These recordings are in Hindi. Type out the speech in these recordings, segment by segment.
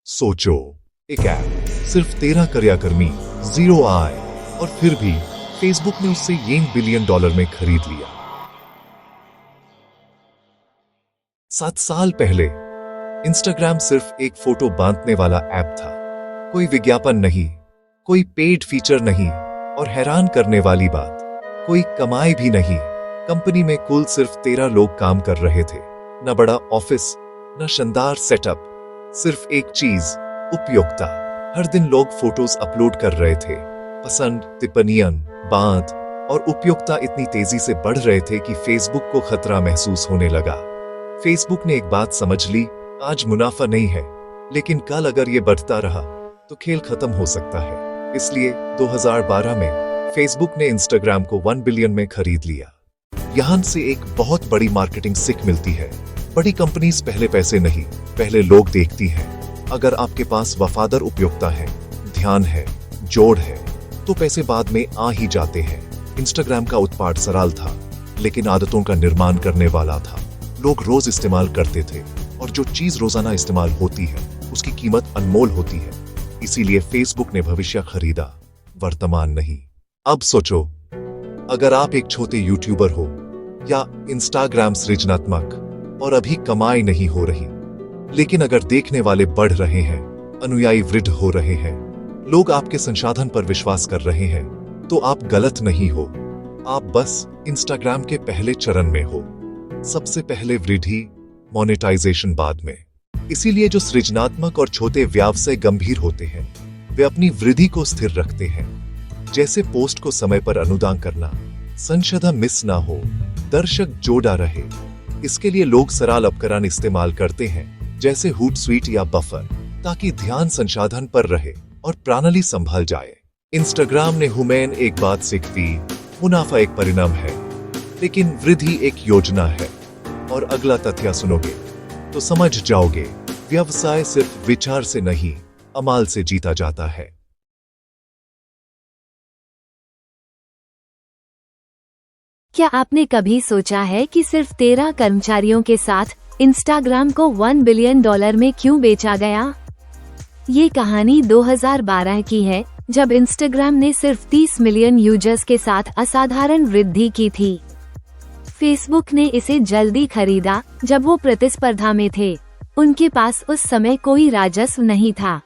सोचो, एक ऐप, सिर्फ 13 कर्मचारी, 0 आय, और फिर भी फेसबुक ने उससे $1 बिलियन में खरीद लिया। 7 साल पहले इंस्टाग्राम सिर्फ एक फोटो बांटने वाला ऐप था। कोई विज्ञापन नहीं, कोई पेड फीचर नहीं, और हैरान करने वाली बात, कोई कमाई भी नहीं। कंपनी में कुल सिर्फ 13 लोग काम कर रहे थे। न बड़ा ऑफिस, न शानदार सेटअप, सिर्फ एक चीज, उपयोगिता। हर दिन लोग फोटोज अपलोड कर रहे थे। पसंद, टिप्पणियां, बात और उपयोगिता इतनी तेजी से बढ़ रहे थे कि फेसबुक को खतरा महसूस होने लगा। फेसबुक ने एक बात समझ ली, आज मुनाफा नहीं है, लेकिन कल अगर ये बढ़ता रहा तो खेल खत्म हो सकता है। इसलिए 2012 में फेसबुक ने इंस्टाग्राम को 1 बिलियन में खरीद लिया। यहां से एक बहुत बड़ी मार्केटिंग सीख मिलती है। बड़ी कंपनीज पहले पैसे नहीं, पहले लोग देखती हैं। अगर आपके पास वफादार उपयोगिता है, ध्यान है, जोड़ है, तो पैसे बाद में आ ही जाते हैं। इंस्टाग्राम का उत्पाद सरल था, लेकिन आदतों का निर्माण करने वाला था। लोग रोज इस्तेमाल करते थे, और जो चीज रोजाना इस्तेमाल होती है उसकी कीमत अनमोल होती है। इसीलिए फेसबुक ने भविष्य खरीदा, वर्तमान नहीं। अब सोचो, अगर आप एक छोटे यूट्यूबर हो या इंस्टाग्राम सृजनात्मक और अभी कमाई नहीं हो रही, लेकिन अगर देखने वाले बढ़ रहे हैं, अनुयायी वृद्ध हो रहे हैं, लोग आपके संसाधन पर विश्वास कर रहे हैं, तो आप गलत नहीं हो। आप बस इंस्टाग्राम के पहले चरण में हो। सबसे पहले वृद्धि, मोनेटाइजेशन बाद में। इसीलिए जो सृजनात्मक और छोटे व्यवसाय गंभीर होते हैं, वे अपनी वृद्धि को स्थिर रखते हैं। जैसे पोस्ट को समय पर अनुदान करना, संशोधन मिस ना हो, दर्शक जोड़ा रहे। इसके लिए लोग सरल उपकरण इस्तेमाल करते हैं, जैसे हूटस्वीट या बफर, ताकि ध्यान संसाधन पर रहे और प्रणाली संभल जाए। इंस्टाग्राम ने हुमैन एक बात सीख दी, मुनाफा एक परिणाम है, लेकिन वृद्धि एक योजना है। और अगला तथ्य सुनोगे तो समझ जाओगे, व्यवसाय सिर्फ विचार से नहीं, अमल से जीता जाता है। क्या आपने कभी सोचा है कि सिर्फ 13 कर्मचारियों के साथ इंस्टाग्राम को $1 बिलियन में क्यों बेचा गया? ये कहानी 2012 की है, जब इंस्टाग्राम ने सिर्फ 30 मिलियन यूजर्स के साथ असाधारण वृद्धि की थी। फेसबुक ने इसे जल्दी खरीदा जब वो प्रतिस्पर्धा में थे। उनके पास उस समय कोई राजस्व नहीं था।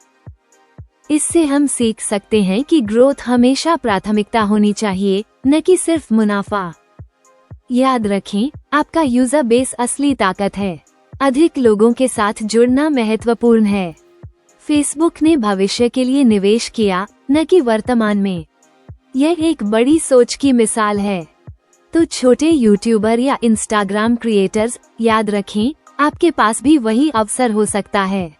इससे हम सीख सकते हैं कि ग्रोथ हमेशा प्राथमिकता होनी चाहिए, न कि सिर्फ मुनाफा। याद रखें, आपका यूजर बेस असली ताकत है। अधिक लोगों के साथ जुड़ना महत्वपूर्ण है। फेसबुक ने भविष्य के लिए निवेश किया, न कि वर्तमान में। यह एक बड़ी सोच की मिसाल है। तो छोटे यूट्यूबर या इंस्टाग्राम क्रिएटर्स, याद रखें, आपके पास भी वही अवसर हो सकता है।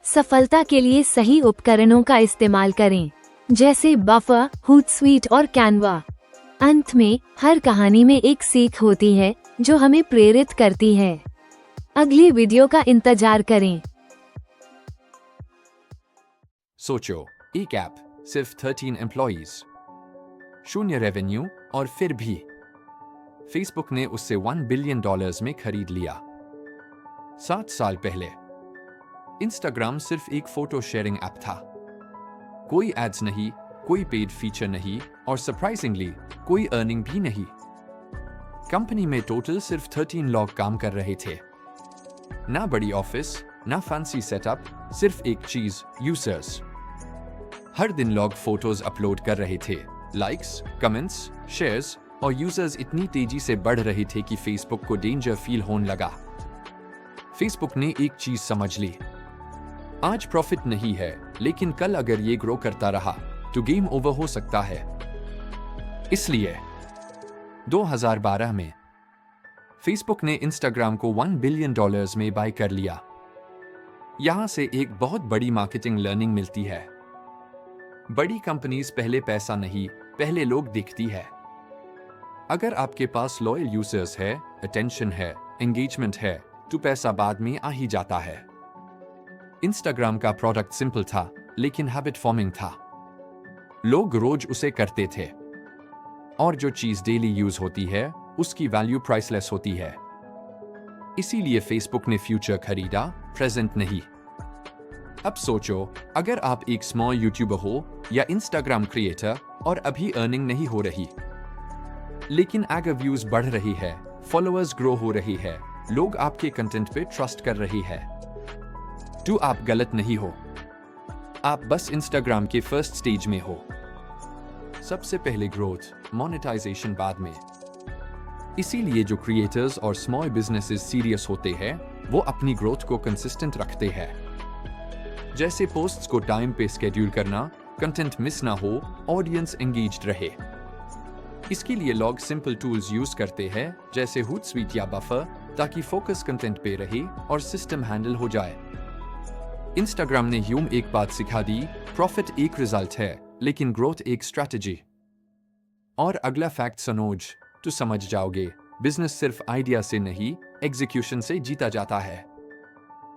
सफलता के लिए सही उपकरणों का इस्तेमाल करें, जैसे बफर, हूटस्वीट और कैनवा। अंत में, हर कहानी में एक सीख होती है जो हमें प्रेरित करती है। अगले वीडियो का इंतजार करें। सोचो, एक ऐप, सिर्फ 13 एम्प्लॉइज, शून्य रेवेन्यू, और फिर भी फेसबुक ने उससे $1 बिलियन में खरीद लिया। 7 साल पहले इंस्टाग्राम सिर्फ एक फोटो शेयरिंग ऐप था। कोई एड्स नहीं, कोई पेड फीचर नहीं, और सरप्राइजिंगली कोई अर्निंग भी नहीं। कंपनी में टोटल सिर्फ 13 लोग काम कर रहे थे। ना बड़ी ऑफिस, ना फैंसी सेटअप, सिर्फ एक चीज, यूजर्स। हर दिन लोग फोटोज अपलोड कर रहे थे। लाइक्स, कमेंट्स, शेयर्स और यूजर्स इतनी तेजी से बढ़ रहे थे कि फेसबुक को डेंजर फील होने लगा। फेसबुक ने एक चीज समझ ली, आज प्रॉफिट नहीं है, लेकिन कल अगर ये ग्रो करता रहा तो गेम ओवर हो सकता है। इसलिए 2012 में फेसबुक ने इंस्टाग्राम को $1 बिलियन में बाय कर लिया। यहां से एक बहुत बड़ी मार्केटिंग लर्निंग मिलती है। बड़ी कंपनीज पहले पैसा नहीं, पहले लोग दिखती है। अगर आपके पास लॉयल यूजर्स है, अटेंशन है, एंगेजमेंट है, तो पैसा बाद में आ ही जाता है। इंस्टाग्राम का प्रोडक्ट सिंपल था, लेकिन हैबिट फॉर्मिंग था। लोग रोज उसे करते थे, और जो चीज डेली यूज होती है उसकी वैल्यू प्राइसलेस होती है। इसीलिए फेसबुक ने फ्यूचर खरीदा, प्रेजेंट नहीं। अब सोचो, अगर आप एक स्मॉल यूट्यूबर हो या इंस्टाग्राम क्रिएटर और अभी अर्निंग नहीं हो रही, लेकिन अगर व्यूज बढ़ रही है, फॉलोअर्स ग्रो हो रही है, लोग आपके कंटेंट पे ट्रस्ट कर रही है, तो आप गलत नहीं हो। आप बस इंस्टाग्राम के फर्स्ट स्टेज में हो। सबसे पहले ग्रोथ, मोनेटाइजेशन बाद में। इसीलिए जो क्रिएटर्स और स्मॉल बिजनेसेस सीरियस होते हैं, वो अपनी ग्रोथ को कंसिस्टेंट रखते हैं। जैसे पोस्ट्स को टाइम पे स्केड्यूल करना, कंटेंट मिस ना हो, ऑडियंस एंगेज्ड रहे। इसके लिए लोग सिंपल टूल्स यूज करते हैं, जैसे हूटस्वीट या बफर, ताकि फोकस कंटेंट पे रहे और सिस्टम हैंडल हो जाए। इंस्टाग्राम ने यूं एक बात सिखा दी, प्रॉफिट एक रिजल्ट है, लेकिन ग्रोथ एक स्ट्रैटेजी। और अगला फैक्ट समझ तो समझ जाओगे, बिजनेस सिर्फ आइडिया से नहीं, एग्जीक्यूशन से जीता जाता है।